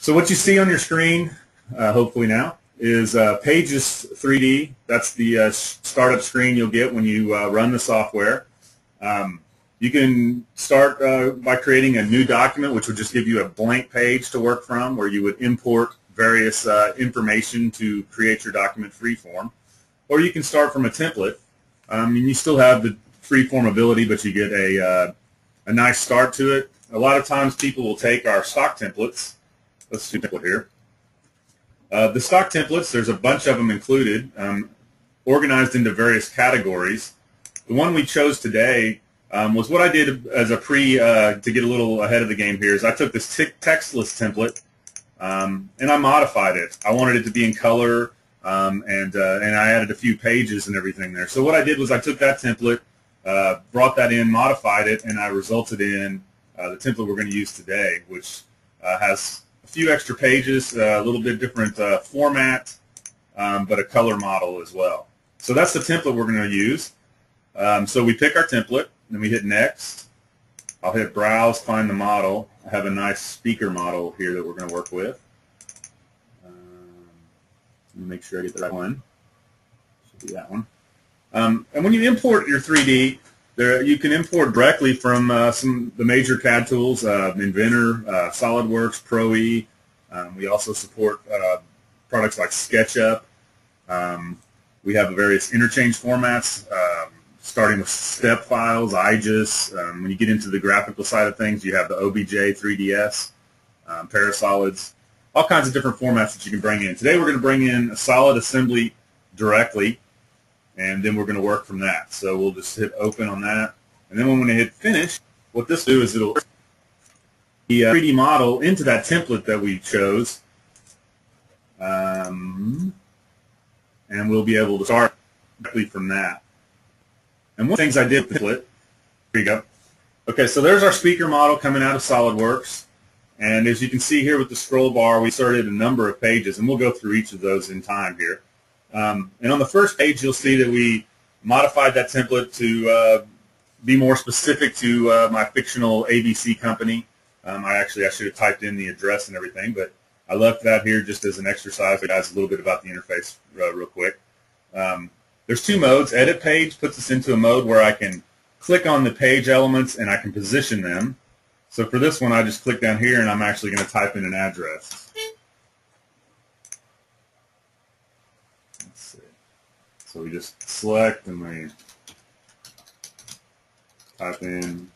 So what you see on your screen, hopefully now, is Pages 3D. That's the startup screen you'll get when you run the software. You can start by creating a new document, which would just give you a blank page to work from, where you would import various information to create your document freeform. Or you can start from a template. And you still have the freeform ability, but you get a nice start to it. A lot of times people will take our stock templates. Let's do a template here. The stock templates, there's a bunch of them included, organized into various categories. The one we chose today was what I did as a to get a little ahead of the game here, is I took this textless template and I modified it. I wanted it to be in color, and I added a few pages and everything there. So what I did was I took that template, brought that in, modified it, and I resulted in the template we're going to use today, which has a few extra pages, a little bit different format, but a color model as well. So that's the template we're going to use. So we pick our template, then we hit Next. I'll hit Browse, find the model. I have a nice speaker model here that we're going to work with. Let me make sure I get the right one. Should be that one. And when you import your 3D, you can import directly from some of the major CAD tools, Inventor, SolidWorks, Pro-E. We also support products like SketchUp. We have various interchange formats, starting with step files, IGES. When you get into the graphical side of things, you have the OBJ 3DS, Parasolids, all kinds of different formats that you can bring in. Today we're going to bring in a solid assembly directly, and then we're going to work from that. So we'll just hit Open on that. And then when we hit Finish, what this will do is it'll put the 3D model into that template that we chose. And we'll be able to start directly from that. And one of the things I did with the template, here you go. Okay, so there's our speaker model coming out of SolidWorks. And as you can see here with the scroll bar, we started a number of pages, and we'll go through each of those in time here. And on the first page, you'll see that we modified that template to be more specific to my fictional ABC company. I should have typed in the address and everything, but I left that here just as an exercise. I guys a little bit about the interface real quick. There's two modes. Edit page puts us into a mode where I can click on the page elements and I can position them. So for this one, I just click down here and I'm actually going to type in an address. Let's see. So we just select and we type in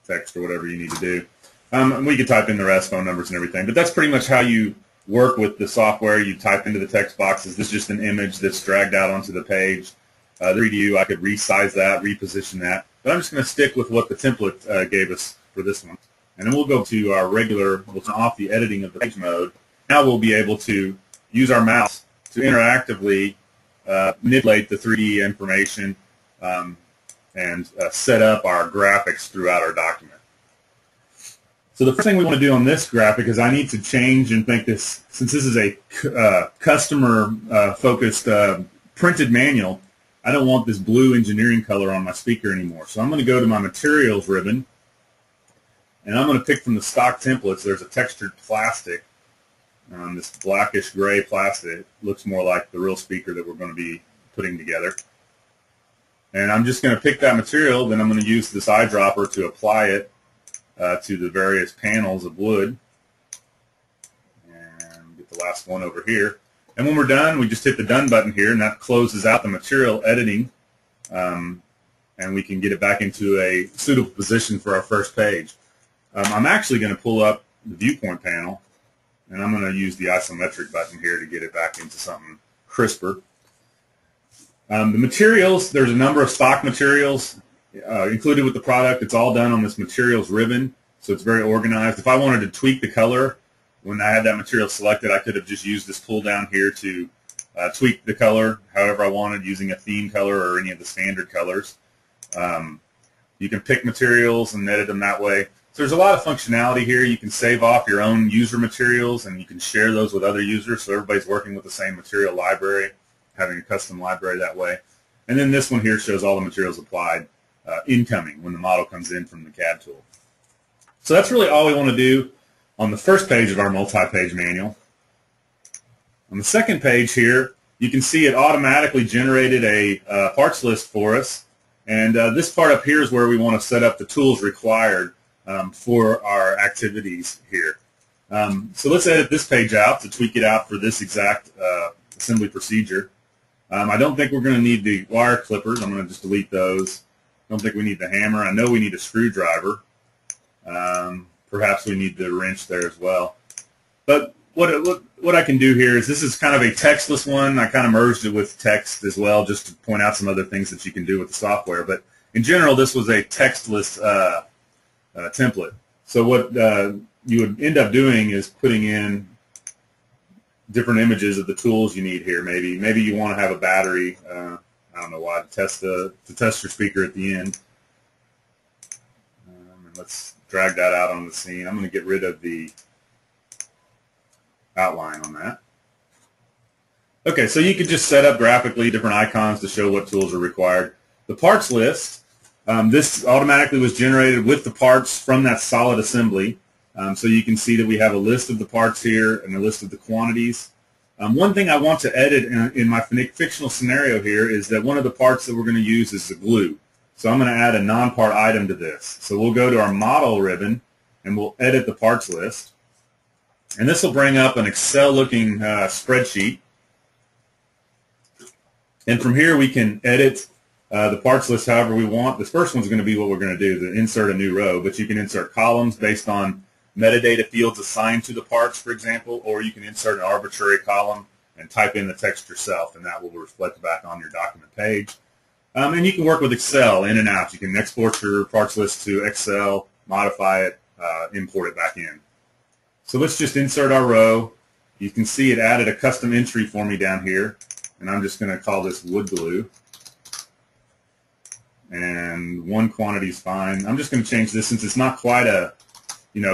text or whatever you need to do. And we can type in the rest, phone numbers and everything, but that's pretty much how you work with the software. You type into the text boxes. This is just an image that's dragged out onto the page. The 3D, I could resize that, reposition that, but I'm just going to stick with what the template gave us for this one. And then we'll go to our regular, we'll turn off the editing of the page mode. Now we'll be able to use our mouse to interactively manipulate the 3D information and set up our graphics throughout our document. So the first thing we want to do on this graphic is I need to change and make this, since this is a customer-focused printed manual, I don't want this blue engineering color on my speaker anymore. So I'm going to go to my materials ribbon, and I'm going to pick from the stock templates. There's a textured plastic, this blackish gray plastic. It looks more like the real speaker that we're going to be putting together. And I'm just going to pick that material, then I'm going to use this eyedropper to apply it to the various panels of wood. And get the last one over here. And when we're done, we just hit the Done button here, and that closes out the material editing, and we can get it back into a suitable position for our first page. I'm actually going to pull up the viewpoint panel, and I'm going to use the isometric button here to get it back into something crisper. The materials, there's a number of stock materials included with the product. It's all done on this materials ribbon, so it's very organized. If I wanted to tweak the color, when I had that material selected, I could have just used this pull down here to tweak the color however I wanted, using a theme color or any of the standard colors. You can pick materials and edit them that way. So there's a lot of functionality here. You can save off your own user materials, and you can share those with other users, so everybody's working with the same material library, having a custom library that way. And then this one here shows all the materials applied incoming when the model comes in from the CAD tool. So that's really all we want to do on the first page of our multi-page manual. On the second page here, you can see it automatically generated a parts list for us. And this part up here is where we want to set up the tools required for our activities here. So let's edit this page out to tweak it out for this exact assembly procedure. I don't think we're going to need the wire clippers. I'm going to just delete those. I don't think we need the hammer. I know we need a screwdriver. Perhaps we need the wrench there as well. But what I can do here is, this is kind of a textless one. I kind of merged it with text as well, just to point out some other things that you can do with the software. But in general, this was a textless template. So what you would end up doing is putting in different images of the tools you need here. Maybe you want to have a battery. I don't know why, to test your speaker at the end. And let's drag that out on the scene. I'm going to get rid of the outline on that. Okay, so you could just set up graphically different icons to show what tools are required. The parts list, this automatically was generated with the parts from that solid assembly. So you can see that we have a list of the parts here and a list of the quantities. One thing I want to edit in my fictional scenario here is that one of the parts that we're going to use is the glue. So I'm going to add a non-part item to this. So we'll go to our model ribbon and we'll edit the parts list. And this will bring up an Excel-looking spreadsheet. And from here we can edit the parts list however we want. This first one's going to be what we're going to do, to insert a new row. But you can insert columns based on metadata fields assigned to the parts, for example, or you can insert an arbitrary column and type in the text yourself, and that will reflect back on your document page. And you can work with Excel in and out. You can export your parts list to Excel, modify it, import it back in. So let's just insert our row. You can see it added a custom entry for me down here, and I'm just going to call this wood glue. And one quantity is fine. I'm just going to change this, since it's not quite a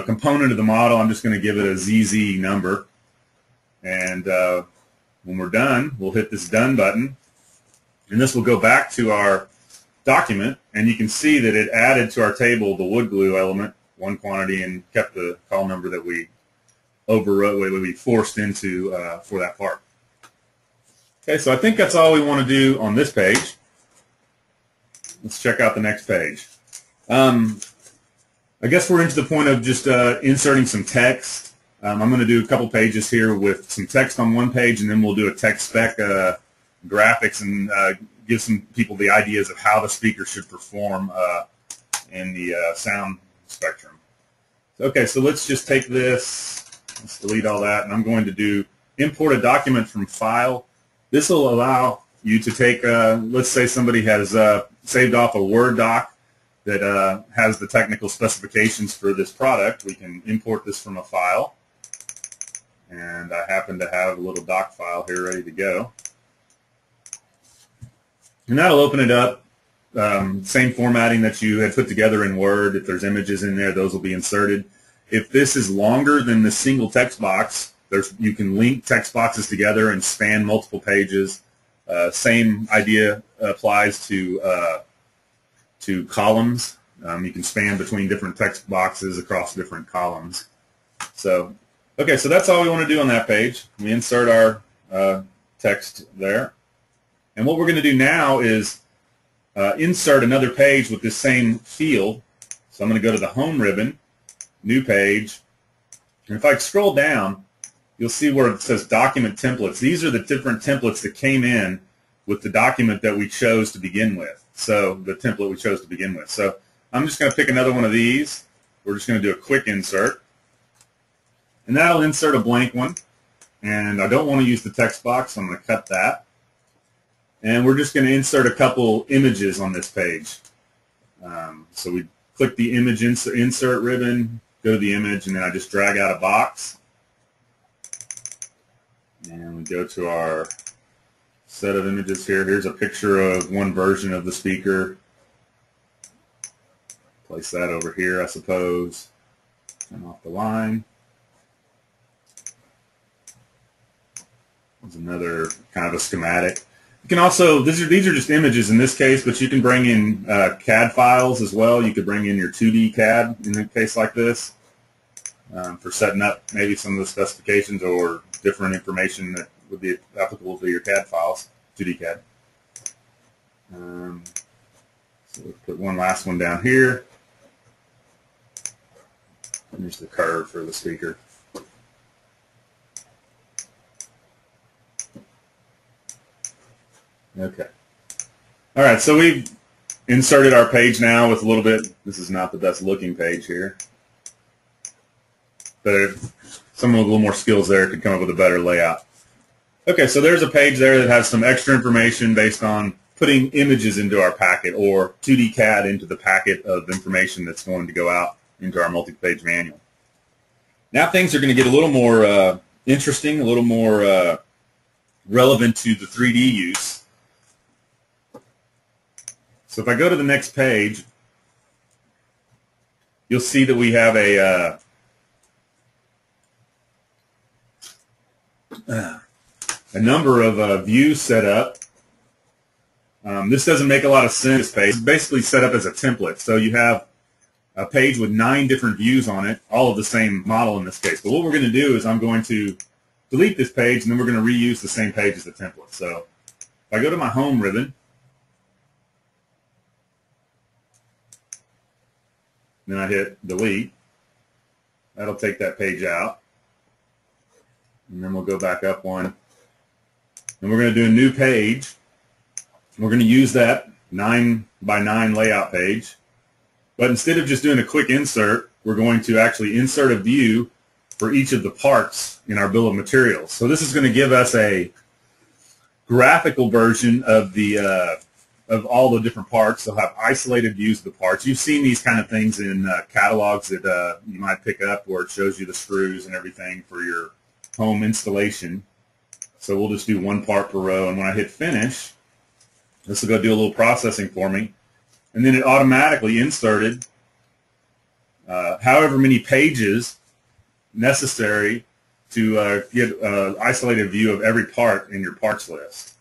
component of the model. I'm just going to give it a ZZ number. And when we're done, we'll hit this done button, and this will go back to our document, and you can see that it added to our table the wood glue element, one quantity, and kept the call number that we overrode, we forced into for that part. Okay, so I think that's all we want to do on this page. Let's check out the next page. I guess we're into the point of just inserting some text. I'm going to do a couple pages here with some text on one page, and then we'll do a text spec graphics and give some people the ideas of how the speaker should perform in the sound spectrum. Okay, so let's just take this. Let's delete all that, and I'm going to do import a document from file. This will allow you to take, let's say somebody has saved off a Word doc that has the technical specifications for this product. We can import this from a file, and I happen to have a little doc file here ready to go. And that'll open it up. Same formatting that you had put together in Word. If there's images in there, those will be inserted. If this is longer than the single text box, you can link text boxes together and span multiple pages. Same idea applies to columns. You can span between different text boxes across different columns. So, okay, so that's all we want to do on that page. We insert our text there. And what we're going to do now is insert another page with this same field. So I'm going to go to the Home ribbon, New Page, and if I scroll down, you'll see where it says Document Templates. These are the different templates that came in with the document that we chose to begin with. So the template we chose to begin with. So I'm just going to pick another one of these. We're just going to do a quick insert, and that'll insert a blank one. And I don't want to use the text box, so I'm going to cut that. And we're just going to insert a couple images on this page. So we click the image insert ribbon, go to the image, and then I just drag out a box. And we go to our set of images here. Here's a picture of one version of the speaker. Place that over here, I suppose. Turn off the line. There's another kind of a schematic. You can also, these are just images in this case, but you can bring in CAD files as well. You could bring in your 2D CAD in a case like this. for setting up maybe some of the specifications or different information that would be applicable to your CAD files, 2D CAD. So we'll put one last one down here. And here's the curve for the speaker. Okay. All right, so we've inserted our page now with a little bit. This is not the best looking page here, but someone with a little more skills there could come up with a better layout. Okay, so there's a page there that has some extra information based on putting images into our packet or 2D CAD into the packet of information that's going to go out into our multi-page manual. Now things are going to get a little more interesting, a little more relevant to the 3D use. So if I go to the next page, you'll see that we have a number of views set up. This doesn't make a lot of sense. It's basically set up as a template. So you have a page with 9 different views on it, all of the same model in this case. But what we're going to do is I'm going to delete this page, and then we're going to reuse the same page as the template. So if I go to my home ribbon, then I hit delete, that'll take that page out. And then we'll go back up one. And we're going to do a new page. We're going to use that 9x9 layout page. But instead of just doing a quick insert, we're going to actually insert a view for each of the parts in our bill of materials. So this is going to give us a graphical version of the of all the different parts. They'll have isolated views of the parts. You've seen these kind of things in catalogs that you might pick up where it shows you the screws and everything for your home installation. So we'll just do one part per row, and when I hit finish, this will go do a little processing for me, and then it automatically inserted however many pages necessary to get an isolated view of every part in your parts list.